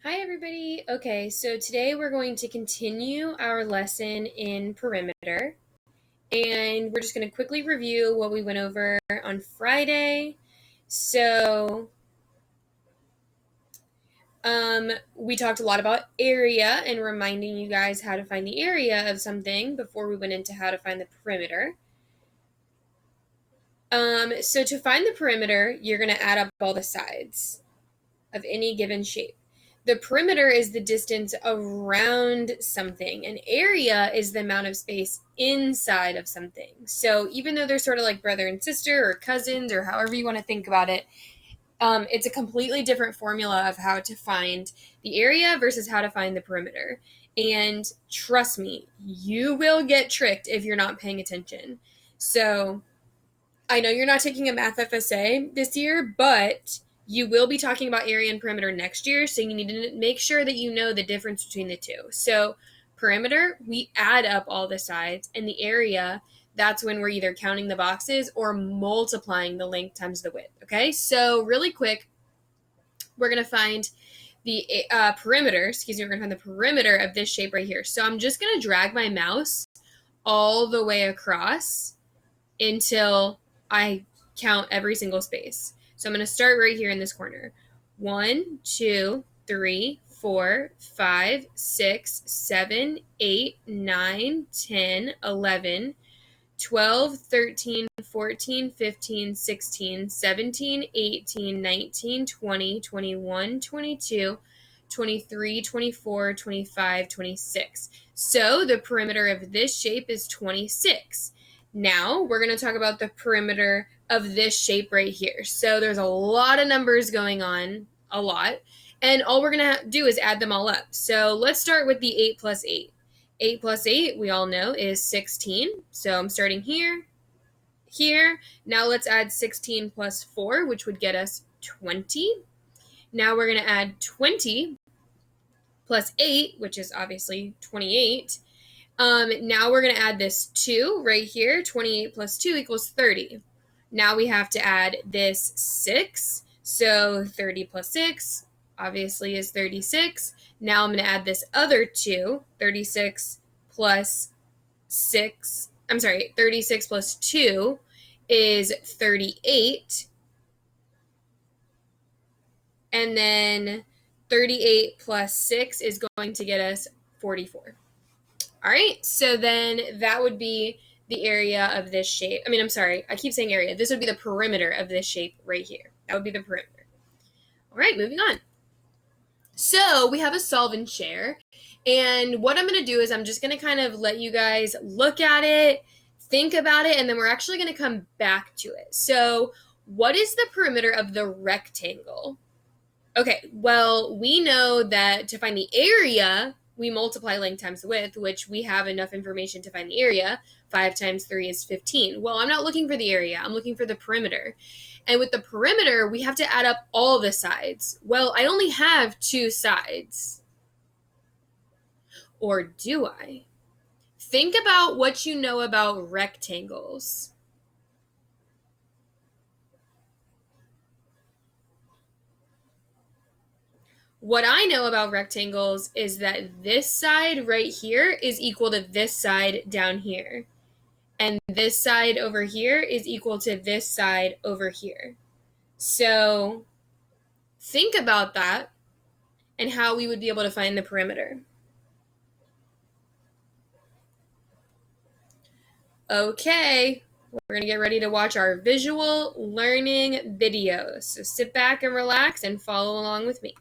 Hi everybody. Okay, so today we're going to continue our lesson in perimeter, and we're just going to quickly review what we went over on Friday. So we talked a lot about area and reminding you guys how to find the area of something before we went into how to find the perimeter. So to find the perimeter, you're going to add up all the sides of any given shape. The perimeter is the distance around something. An area is the amount of space inside of something. So even though they're sort of like brother and sister or cousins or however you want to think about it, it's a completely different formula of how to find the area versus how to find the perimeter. And trust me, you will get tricked if you're not paying attention. So I know you're not taking a math FSA this year, but you will be talking about area and perimeter next year, so you need to make sure that you know the difference between the two. So perimeter, we add up all the sides, and the area, that's when we're either counting the boxes or multiplying the length times the width, okay? So really quick, we're going to find the perimeter, we're going to find the perimeter of this shape right here. So I'm just going to drag my mouse all the way across until I count every single space. So I'm going to start right here in this corner. 1, 2, 3, 4, 5, 6, 7, 8, 9, 10, 11, 12, 13, 14, 15, 16, 17, 18, 19, 20, 21, 22, 23, 24, 25, 26. So the perimeter of this shape is 26. Now we're going to talk about the perimeter of this shape right here. So there's a lot of numbers going on, a lot, and all we're going to do is add them all up. So let's start with the 8 plus 8. 8 plus 8, we all know, is 16. So I'm starting here, here. Now let's add 16 plus 4, which would get us 20. Now we're going to add 20 plus 8, which is obviously 28. Now we're going to add this 2 right here. 28 plus 2 equals 30. Now we have to add this 6. So 30 plus 6 obviously is 36. Now I'm going to add this other 2. 36 plus 6. 36 plus 2 is 38. And then 38 plus 6 is going to get us 44. All right, so then that would be the area of this shape. I keep saying area. This would be the perimeter of this shape right here. That would be the perimeter. All right, moving on. So we have a solve and share. And what I'm going to do is I'm just going to kind of let you guys look at it, think about it, and then we're actually going to come back to it. So what is the perimeter of the rectangle? Okay, well, we know that to find the area, we multiply length times the width, which we have enough information to find the area. 5 times 3 is 15. Well, I'm not looking for the area. I'm looking for the perimeter. And with the perimeter, we have to add up all the sides. Well, I only have 2 sides. Or do I? Think about what you know about rectangles. What I know about rectangles is that this side right here is equal to this side down here. And this side over here is equal to this side over here. So think about that and how we would be able to find the perimeter. Okay, we're going to get ready to watch our visual learning videos. So sit back and relax and follow along with me.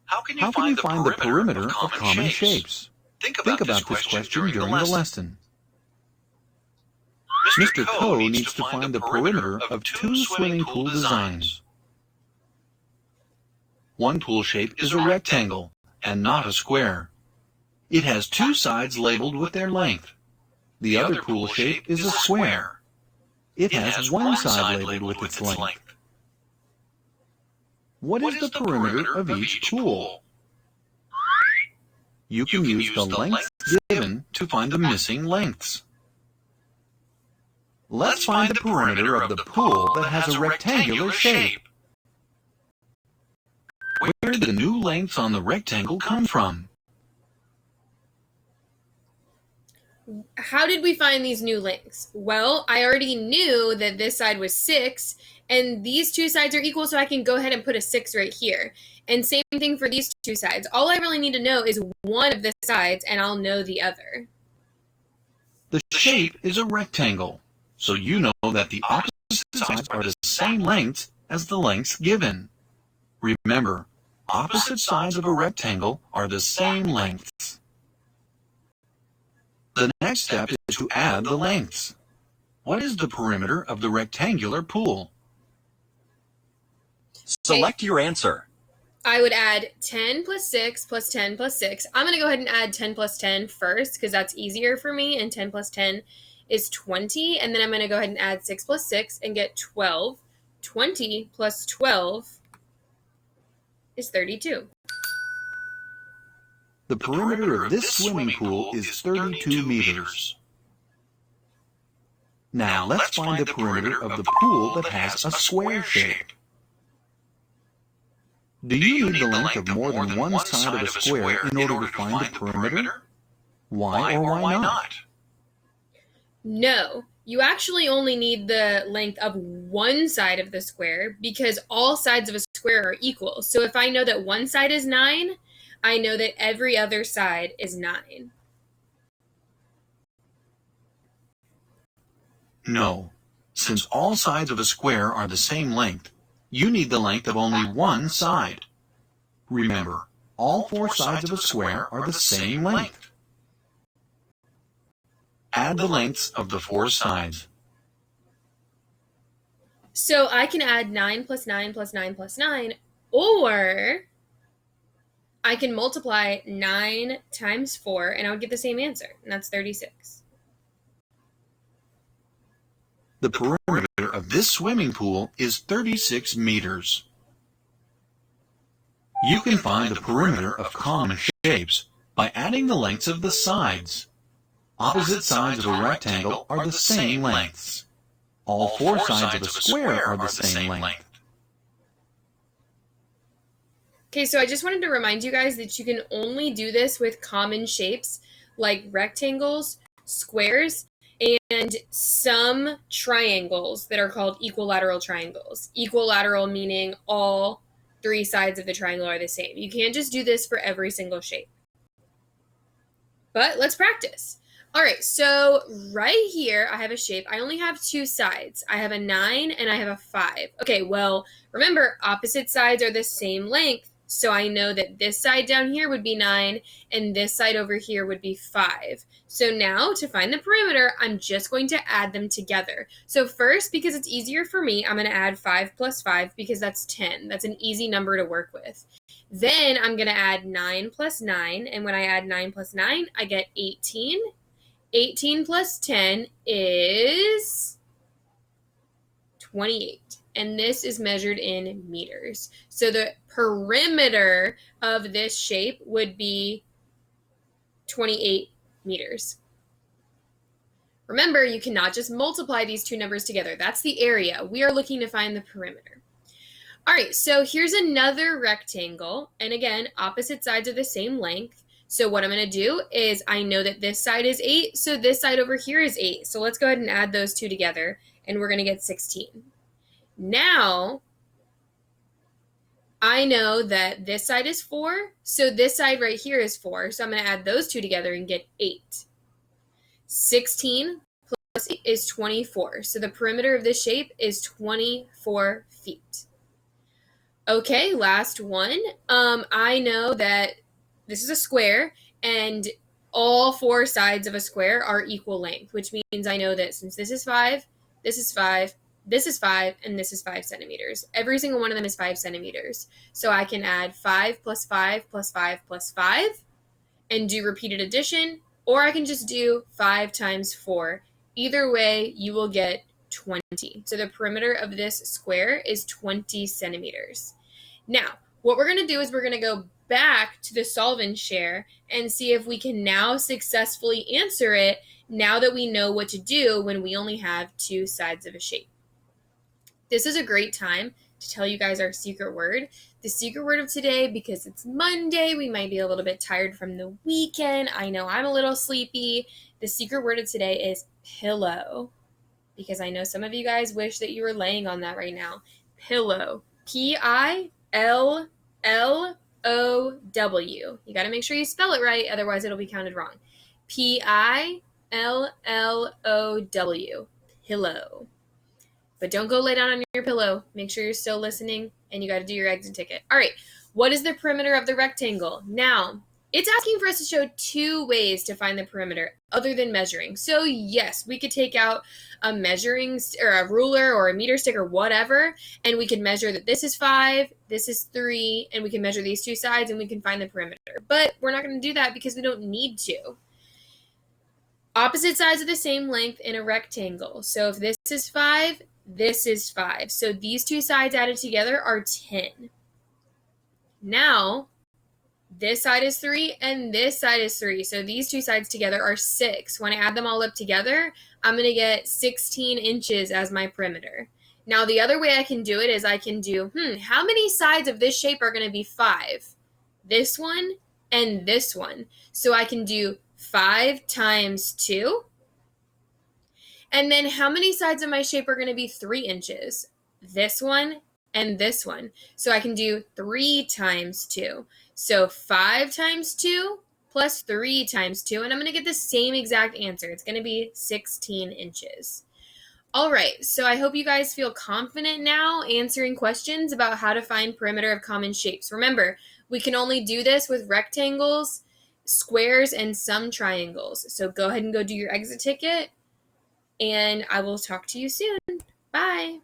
How can you find the perimeter of common shapes? Think about this question during the lesson. Mr. Coe needs to find the perimeter of 2 swimming pool designs. One pool shape is a rectangle and not a square. It has 2 sides labeled with their length. The other pool shape is a square. It has one side labeled with its length. What is the perimeter of each pool? You can use the lengths given to find the missing lengths. Let's find the perimeter of the pool that has a rectangular shape. Where did the new lengths on the rectangle come from? How did we find these new lengths? Well, I already knew that this side was 6, and these two sides are equal, so I can go ahead and put a 6 right here. And same thing for these two sides. All I really need to know is one of the sides, and I'll know the other. The shape is a rectangle, so you know that the opposite sides are the same length as the lengths given. Remember, opposite sides of a rectangle are the same lengths. The next step is to add the lengths. What is the perimeter of the rectangular pool? Select your answer. I would add 10 plus 6 plus 10 plus 6. I'm going to go ahead and add 10 plus 10 first because that's easier for me, and 10 plus 10 is 20. And then I'm going to go ahead and add 6 plus 6 and get 12. 20 plus 12 is 32. The perimeter of this swimming pool is 32 meters. Now let's find the perimeter of the pool that has a square shape. Do you need the length of more than one side of a square in order to find the perimeter? Why or why not? No, you actually only need the length of one side of the square because all sides of a square are equal. So if I know that one side is 9, I know that every other side is 9. No, since all sides of a square are the same length, you need the length of only one side. Remember, all 4 sides of a square are the same length. Add the lengths of the 4 sides. So I can add 9 plus 9 plus 9 plus 9, or I can multiply 9 times 4, and I would get the same answer, and that's 36. The perimeter of this swimming pool is 36 meters. You can find the perimeter of common shapes by adding the lengths of the sides. Opposite sides of a rectangle are the same lengths. All 4 sides of a square are the same length. Okay, so I just wanted to remind you guys that you can only do this with common shapes like rectangles, squares, and some triangles that are called equilateral triangles. Equilateral meaning all 3 sides of the triangle are the same. You can't just do this for every single shape. But let's practice. All right, so right here I have a shape. I only have 2 sides. I have a 9 and I have a 5. Okay, well, remember, opposite sides are the same length. So I know that this side down here would be 9 and this side over here would be 5. So now to find the perimeter, I'm just going to add them together. So first, because it's easier for me, I'm going to add 5 plus 5 because that's 10. That's an easy number to work with. Then I'm going to add 9 plus 9. And when I add 9 plus 9, I get 18. 18 plus 10 is 28. And this is measured in meters. So the perimeter of this shape would be 28 meters. Remember, you cannot just multiply these two numbers together. That's the area. We are looking to find the perimeter. All right, so here's another rectangle. And again, opposite sides are the same length. So what I'm going to do is I know that this side is 8, so this side over here is 8. So let's go ahead and add those two together, and we're going to get 16. Now, I know that this side is 4, so this side right here is 4. So I'm going to add those two together and get 8. 16 plus 8 is 24. So the perimeter of this shape is 24 feet. Okay, last one. I know that this is a square, and all 4 sides of a square are equal length, which means I know that since this is 5, this is 5, this is 5, and this is 5 centimeters. Every single one of them is 5 centimeters. So I can add 5 plus 5 plus 5 plus 5 and do repeated addition, or I can just do 5 times 4. Either way, you will get 20. So the perimeter of this square is 20 centimeters. Now, what we're going to do is we're going to go back to the solve and share and see if we can now successfully answer it now that we know what to do when we only have 2 sides of a shape. This is a great time to tell you guys our secret word. The secret word of today, because it's Monday, we might be a little bit tired from the weekend. I know I'm a little sleepy. The secret word of today is pillow, because I know some of you guys wish that you were laying on that right now. Pillow. Pillow. You got to make sure you spell it right, otherwise it'll be counted wrong. Pillow. Pillow. But don't go lay down on your pillow. Make sure you're still listening, and you got to do your exit ticket. All right, what is the perimeter of the rectangle? Now, it's asking for us to show 2 ways to find the perimeter other than measuring. So yes, we could take out a measuring or a ruler or a meter stick or whatever, and we can measure that this is 5, this is 3, and we can measure these 2 sides and we can find the perimeter. But we're not going to do that because we don't need to. Opposite sides of the same length in a rectangle. So if this is 5, this is 5. So these 2 sides added together are 10. Now, this side is 3 and this side is 3. So these 2 sides together are 6. When I add them all up together, I'm going to get 16 inches as my perimeter. Now, the other way I can do it is I can do, how many sides of this shape are going to be 5? This one and this one. So I can do 5 times 2. And then how many sides of my shape are going to be 3 inches? This one and this one. So I can do 3 times 2. So 5 times 2 plus 3 times 2. And I'm going to get the same exact answer. It's going to be 16 inches. All right, so I hope you guys feel confident now answering questions about how to find perimeter of common shapes. Remember, we can only do this with rectangles, squares, and some triangles. So go ahead and go do your exit ticket, and I will talk to you soon. Bye.